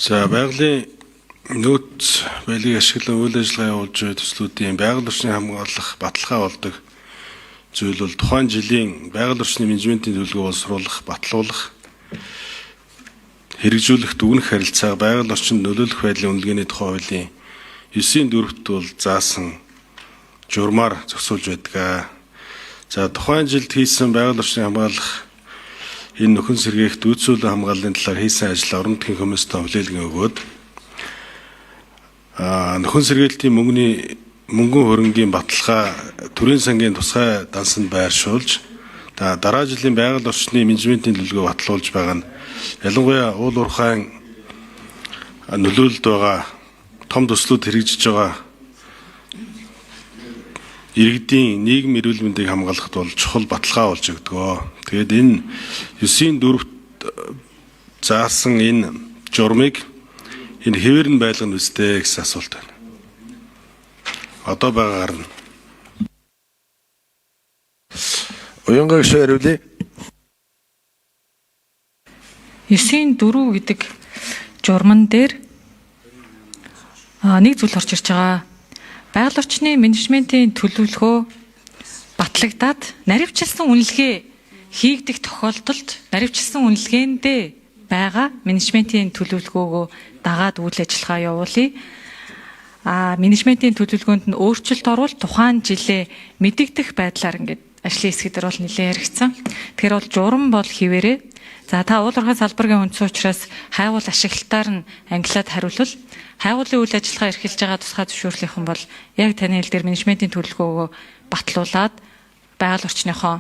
За байгалийн нөөц байлгийг ашиглан үйл ажиллагаа явуулж буй төслүүдийн байгаль орчныг хамгаалах баталгаа болдог зүйл бол тухайн жилийн байгаль орчны менежментийн төлөвлөгөө боловсруулах, батлуулах, хэрэгжүүлэх дүгнэх харилцааг байгаль орчинд нөлөөлөх байдлын үнэлгээний тухай хуулийн 9-4-т бол заасан журмаар зохицуулж байдаг. За тухайн жилд хийсэн байгаль орчныг хамгаалах энэ нөхөн сэргээх дүүцүүлэн хамгааллын талаар хийсэн ажил орон нутгийн хүмүүстэй хүлээлгэн өгөөд нөхөн сэргээлтийн мөнгөн хөрөнгийн баталгаа төрийн сангийн тусгай дансанд байршуулж дараа жилийн байгаль орчны менежментийн төлөвлөгөө батлуулж байгаа нь ялангуяа уул уурхайн нөлөөлөлд байгаа том төслүүд хэрэгжиж байгаа иргэдийн нийгэм эрүүл мэндийг хамгаалахад бол чухал баталгаа болж өгдөгөө. Тэгээд энэ 9-4-т заасан энэ журмыг энэ хэвээр нь байлгана үстэй гэсэн асуулт байна. Одоо байгаагаар нь. Уянгаа гişүү хариулъя. 9-4 гэдэг журман дээр нэг зүйл орж ирж байгаа. Байгаль орчны менежментийн төлөвлөгөө батлагдаад наривчлсан үнэлгээ хийгдэх тохиолдолд наривчлсан үнэлгээндээ байгаа менежментийн төлөвлөгөөгөө дагаад үйл ажиллагаа явуулъя. Менежментийн төлөвлөгөөнд нь өөрчлөлт оруулах тухайн жилээ мэдэгдэх байдлаар ингээд ажлын хэсэг дээр бол нэлээд яригдсан. Тэгэхээр бол журам бол хിവэрээ. За та уул уурхай салбаргийн үндсэн учраас хайгуул ашиглалтаар нь англиад хариулвал хайгуулын үйл ажиллагаа эрхэлж байгаа тусгай зөвшөөрлийнхэн бол яг таны хэл дээр менежментийн төлөвлөгөөгөө батлуулаад байгаль орчныхоо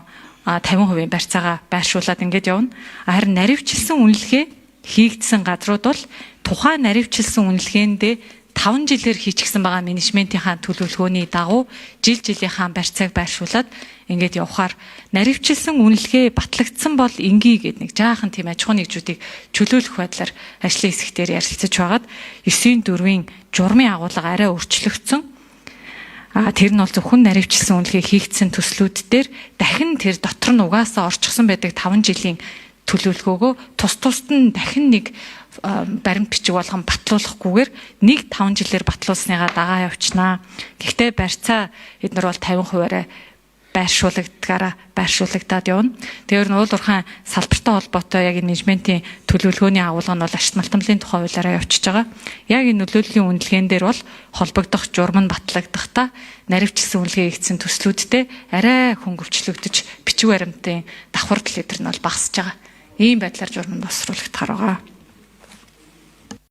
50% барьцаагаа байршуулад ингэж явна. Харин наривчлсан үнэлгээ хийгдсэн газрууд бол тухайн наривчлсан үнэлгээндээ 5 жилээр хийчихсэн байгаа менежментийнхаа төлөвлөгөөний дагуу жилийнхаа барьцааг байршуулад ингээд явхаар наривчлсан үнэлгээ батлагдсан бол ингийн гэдэг нэг жаахан тийм аж ахуй нэгжүүдийг чөлөөлөх байдлаар ажлын хэсгээр ярилцаж байгаад 9-4-ийн журмын агуулга арай өөрчлөгдсөн. Тэр нь бол зөвхөн наривчлсан үнэлгээ хийгдсэн төслүүд дээр дахин тэр дотор нь угаасаа орчихсон байдаг 5 жилийн төлөвлөгөөгөө тус нь дахин нэг баримт бичиг болгон батлуулахгүйгээр нэг 5 жилээр батлуулсныгаа дагаа явчихнаа. Гэхдээ барьцаа эднэр бол 50%-аараа байршуулагдаад явна. Тэгэхээр уул уурхайн салбартай холбоотой яг менежментийн төлөвлөгөөний агуулга нь бол ашигт малтамлын тухай хуулиараа явчихж байгаа. Яг энэ нөлөөллийн үнэлгээн дээр бол холбогдох журам нь батлагдахтаа наривчлсан үнэлгээ хийгдсэн төслүүдтэй арай хөнгөвчлөгдөж бичиг баримтын давхар тал эдэр нь бол багасж байгаа. Ийм байдлаар журам нь босруулагдах байгаа.